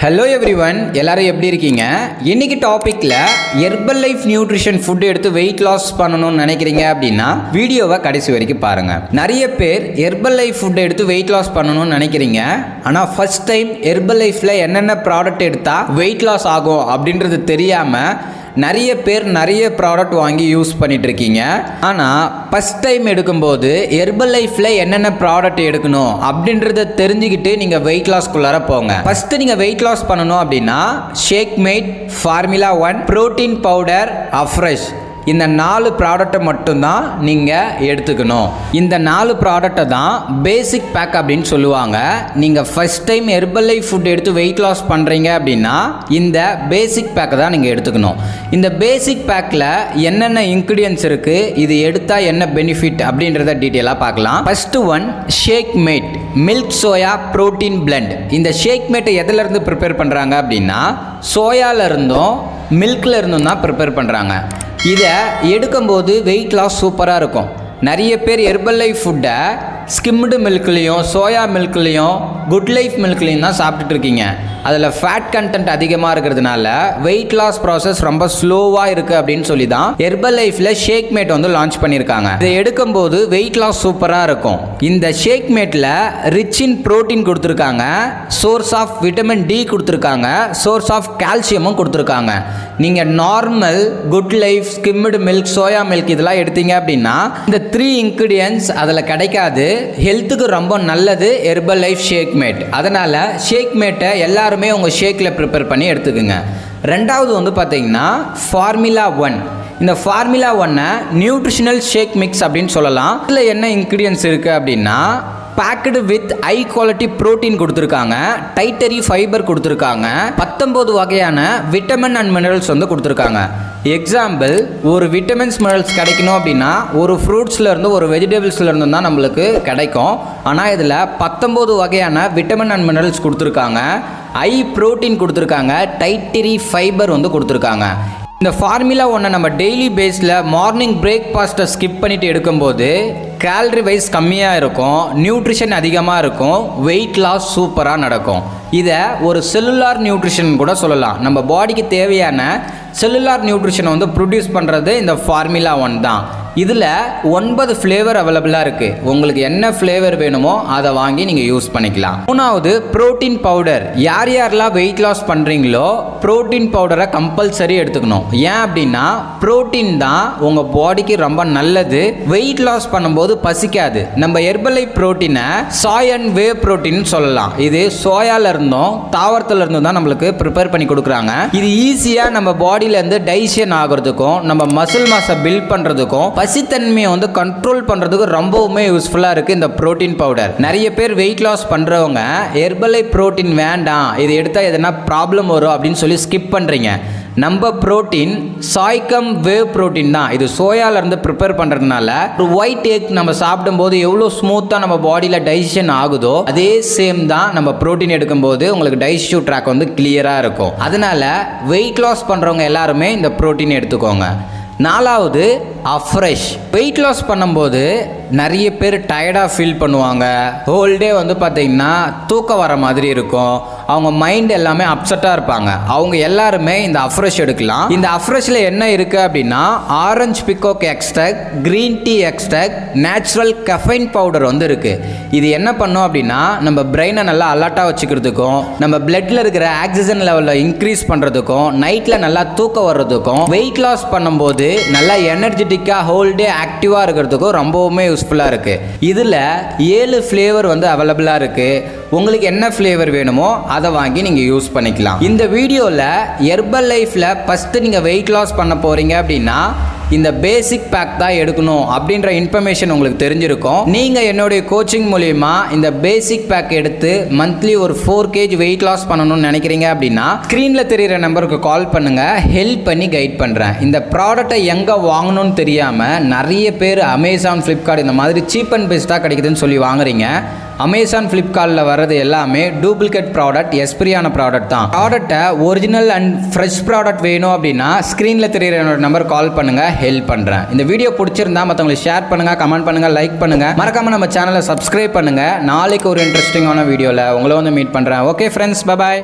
Hello everyone, எல்லாரும் எப்படி இருக்கீங்க? இன்னைக்கு டாபிக்ல ஹெர்பல் லைஃப் நியூட்ரிஷன் ஃபுட் எடுத்து வெயிட் லாஸ் பண்ணணும்னு நினைக்கிறீங்க அப்படின்னா வீடியோவை கடைசி வரைக்கும் பாருங்க. நிறைய பேர் ஹெர்பல் லைஃப் ஃபுட் எடுத்து வெயிட் லாஸ் பண்ணணும்னு நினைக்கிறீங்க. ஆனால் ஃபர்ஸ்ட் டைம் ஹெர்பல் லைஃப்ல என்னென்ன ப்ராடக்ட் எடுத்தா வெயிட் லாஸ் ஆகும் அப்படின்றது தெரியாம நிறைய பேர் நிறைய ப்ராடக்ட் வாங்கி யூஸ் பண்ணிட்டு இருக்கீங்க. ஆனால் ஃபர்ஸ்ட் டைம் எடுக்கும்போது ஹெர்பல் லைஃப்ல என்னென்ன ப்ராடக்ட் எடுக்கணும் அப்படின்றத தெரிஞ்சுக்கிட்டு நீங்கள் வெயிட் லாஸ்க்குள்ளார போங்க. ஃபர்ஸ்ட் நீங்கள் வெயிட் லாஸ் பண்ணணும் அப்படின்னா shake mate, formula 1, protein powder, Afresh, இந்த 4 ப்ராடக்டை மட்டும்தான் நீங்கள் எடுத்துக்கணும். இந்த 4 ப்ராடக்டை தான் பேசிக் பேக் அப்படின்னு சொல்லுவாங்க. நீங்கள் first time herbal life food எடுத்து வெயிட் லாஸ் பண்ணுறீங்க அப்படின்னா இந்த பேசிக் பேக்கை தான் நீங்கள் எடுத்துக்கணும். இந்த பேசிக் பேக்கில் என்னென்ன இன்க்ரீடியன்ஸ் இருக்குது, இது எடுத்தால் என்ன பெனிஃபிட் அப்படின்றத டீட்டெயிலாக பார்க்கலாம். First one, shake mate milk soya protein blend. இந்த ஷேக் மேட்டை எதிலிருந்து ப்ரிப்பேர் பண்ணுறாங்க அப்படின்னா சோயால இருந்தும் மில்க்ல இருந்தும் தான் ப்ரிப்பேர் பண்ணுறாங்க. இதை எடுக்கும்போது வெயிட் லாஸ் சூப்பராக இருக்கும். நிறைய பேர் ஹெர்பல் லைஃப் ஃபுட்டை ஸ்கிம்டு மில்க்லேயும் சோயா மில்க்லேயும் குட் லைஃப் மில்க்லேயும் தான் சாப்பிட்டுட்டு இருக்கீங்க. அதில் ஃபேட் கண்டென்ட் அதிகமாக இருக்கிறதுனால வெயிட் லாஸ் ப்ராசஸ் ரொம்ப ஸ்லோவாக இருக்குது அப்படின்னு சொல்லி தான் ஹெர்பல் லைஃப்பில் ஷேக் மேட் வந்து லான்ச் பண்ணியிருக்காங்க. இதை எடுக்கும்போது வெயிட் லாஸ் சூப்பராக இருக்கும். இந்த ஷேக் மேட்டில் ரிச் இன் ப்ரோட்டீன் கொடுத்துருக்காங்க, சோர்ஸ் ஆஃப் விட்டமின் டி கொடுத்துருக்காங்க, சோர்ஸ் ஆஃப் கால்சியமும் கொடுத்துருக்காங்க. நீங்கள் normal good life skimmed milk soya milk இதெல்லாம் எடுத்தீங்க அப்படின்னா இந்த 3 இன்க்ரீடியன்ஸ் அதில் கிடைக்காது. ஹெல்த்துக்கு ரொம்ப நல்லது ஹெர்பல் லைஃப் ஷேக் மேட். அதனால் ஷேக் மேட்டை எல்லாருமே உங்கள் ஷேக்கில் ப்ரிப்பேர் பண்ணி எடுத்துக்குங்க. ரெண்டாவது வந்து பார்த்தீங்கன்னா ஃபார்முலா 1. இந்த ஃபார்முலா 1 நியூட்ரிஷனல் ஷேக் மிக்ஸ் அப்படின்னு சொல்லலாம். இதில் என்ன இன்க்ரீடியன்ஸ் இருக்குது அப்படின்னா packed with high quality protein கொடுத்துருக்காங்க, டைட்டரி ஃபைபர் கொடுத்துருக்காங்க, 19 வகையான விட்டமின் அண்ட் மினரல்ஸ் வந்து கொடுத்துருக்காங்க. எக்ஸாம்பிள், ஒரு விட்டமின்ஸ் மினரல்ஸ் கிடைக்கணும் அப்படின்னா ஒரு ஃப்ரூட்ஸ்லேருந்து ஒரு வெஜிடபிள்ஸ்லேருந்து தான் நம்மளுக்கு கிடைக்கும். ஆனால் இதில் 19 வகையான விட்டமின் அண்ட் மினரல்ஸ் கொடுத்துருக்காங்க, ஹை ப்ரோட்டீன் கொடுத்துருக்காங்க, டைட்டரி ஃபைபர் வந்து கொடுத்துருக்காங்க. இந்த ஃபார்முலா 1 நம்ம டெய்லி பேஸில் மார்னிங் பிரேக்ஃபாஸ்ட்டை ஸ்கிப் பண்ணிவிட்டு எடுக்கும்போது கேலரி வைஸ் கம்மியாக இருக்கும், நியூட்ரிஷன் அதிகமாக இருக்கும், வெயிட் லாஸ் சூப்பராக நடக்கும். இதை ஒரு செல்லுலார் நியூட்ரிஷன் கூட சொல்லலாம். நம்ம பாடிக்கு தேவையான செல்லுலார் நியூட்ரிஷனை வந்து ப்ரொடியூஸ் பண்ணுறது இந்த ஃபார்முலா 1 தான். இதில் 9 ஃப்ளேவர் அவைலபிளாக இருக்குது. உங்களுக்கு என்ன ஃப்ளேவர் வேணுமோ அதை வாங்கி நீங்கள் யூஸ் பண்ணிக்கலாம். மூணாவது, புரோட்டீன் பவுடர். யார் யாரெல்லாம் வெயிட் லாஸ் பண்ணுறீங்களோ புரோட்டீன் பவுடரை கம்பல்சரி எடுத்துக்கணும். ஏன் அப்படின்னா புரோட்டீன் தான் உங்கள் பாடிக்கு ரொம்ப நல்லது. வெயிட் லாஸ் பண்ணும்போது பசிக்காது. நம்ம ஹெர்பல் லைஃப் புரோட்டீனை சாய் அண்ட் வே புரோட்டீன் சொல்லலாம். இது சோயால இருந்தும் தாவரத்துல இருந்தும் தான் நம்மளுக்கு ப்ரிப்பேர் பண்ணி கொடுக்குறாங்க. இது ஈஸியாக நம்ம பாடியிலேருந்து டைஜஷன் ஆகிறதுக்கும் நம்ம மசில் மாஸை பில்ட் பண்ணுறதுக்கும் பசித்தன்மையை வந்து கண்ட்ரோல் பண்ணுறதுக்கு ரொம்பவுமே யூஸ்ஃபுல்லாக இருக்குது இந்த புரோட்டீன் பவுடர். நிறைய பேர் வெயிட் லாஸ் பண்ணுறவங்க ஹெர்பல் லைஃப் புரோட்டீன் வேண்டாம், இது எடுத்தால் எதனா ப்ராப்ளம் வரும் அப்படின்னு சொல்லி ஸ்கிப் பண்ணுறீங்க. நம்ம புரோட்டீன் சாய்கம் வேவ் புரோட்டீன் தான். இது சோயாலேருந்து ப்ரிப்பேர் பண்ணுறதுனால ஒரு ஒயிட் எக் நம்ம சாப்பிடும்போது எவ்வளோ ஸ்மூத்தாக நம்ம பாடியில் டைஜஷன் ஆகுதோ அதே சேம் தான் நம்ம புரோட்டீன் எடுக்கும்போது உங்களுக்கு டைஜஸ்டிவ் ட்ராக் வந்து கிளியராக இருக்கும். அதனால் வெயிட் லாஸ் பண்ணுறவங்க எல்லாருமே இந்த புரோட்டீன் எடுத்துக்கோங்க. நாலாவது, அஃப்ரெஷ். வெயிட் லாஸ் பண்ணும்போது நிறைய பேர் டயர்டாக ஃபீல் பண்ணுவாங்க. ஹோல் டே வந்து பார்த்திங்கன்னா தூக்கம் வர மாதிரி இருக்கும். அவங்க மைண்ட் எல்லாமே அப்செட்டாக இருப்பாங்க. அவங்க எல்லாருமே இந்த அஃப்ரெஷ் எடுக்கலாம். இந்த அஃப்ரெஷ்ல என்ன இருக்குது அப்படின்னா orange peacock extract, green tea extract, natural caffeine powder வந்து இருக்குது. இது என்ன பண்ணும் அப்படின்னா நம்ம பிரெயினை நல்லா அலர்ட்டாக வச்சுக்கிறதுக்கும் நம்ம பிளட்டில் இருக்கிற ஆக்சிஜன் லெவலில் இன்க்ரீஸ் பண்ணுறதுக்கும் நைட்டில் நல்லா தூக்கம் வர்றதுக்கும் வெயிட் லாஸ் பண்ணும்போது நல்லா எனர்ஜெட்டிக்காக ஹோல் டே ஆக்டிவாக இருக்கிறதுக்கும் ரொம்பவுமே யூஸ்ஃபுல்லாக இருக்குது. இதில் 7 ஃப்ளேவர் வந்து அவைலபிளாக இருக்குது. உங்களுக்கு என்ன ஃப்ளேவர் வேணுமோ அதை வாங்கி நீங்கள் யூஸ் பண்ணிக்கலாம். இந்த வீடியோவில் ஹெர்பல் லைஃப்பில் ஃபஸ்ட்டு நீங்கள் வெயிட் லாஸ் பண்ண போகிறீங்க அப்படின்னா இந்த பேசிக் பேக் தான் எடுக்கணும் அப்படின்ற இன்ஃபர்மேஷன் உங்களுக்கு தெரிஞ்சிருக்கும். நீங்கள் என்னுடைய கோச்சிங் மூலிமா இந்த பேசிக் பேக் எடுத்து மந்த்லி ஒரு 4 kg வெயிட் லாஸ் பண்ணணும்னு நினைக்கிறீங்க அப்படின்னா ஸ்க்ரீனில் தெரிகிற நம்பருக்கு கால் பண்ணுங்கள், ஹெல்ப் பண்ணி கைட் பண்ணுறேன். இந்த ப்ராடக்டை எங்கே வாங்கணும்னு தெரியாமல் நிறைய பேர் அமேசான், ஃப்ளிப்கார்ட் இந்த மாதிரி சீப் அண்ட் பெஸ்ட்டாக கிடைக்குதுன்னு சொல்லி வாங்குறீங்க. அமேசான், ஃப்ளிப்கார்ட்டில் வர்றது எல்லாமே டூப்ளிகேட் ப்ராடக்ட், எக்ஸ்பிரியான ப்ராடக்ட் தான். ப்ராடக்ட்டை ஒரிஜினல் அண்ட் ஃப்ரெஷ் ப்ராடக்ட் வேணும் அப்படின்னா ஸ்க்ரீனில் தெரிகிற என்னோட நம்பர் கால் பண்ணுங்கள், ஹெல்ப் பண்ணுறேன். இந்த வீடியோ பிடிச்சிருந்தா மற்றவங்களுக்கு ஷேர் பண்ணுங்கள், கமெண்ட் பண்ணுங்கள், லைக் பண்ணுங்கள். மறக்காமல் நம்ம சேனலை சப்ஸ்கிரைப் பண்ணுங்கள். நாளைக்கு ஒரு இன்ட்ரெஸ்டிங்கான வீடியோவில் உங்களை வந்து மீட் பண்ணுறேன். Okay friends, bye bye.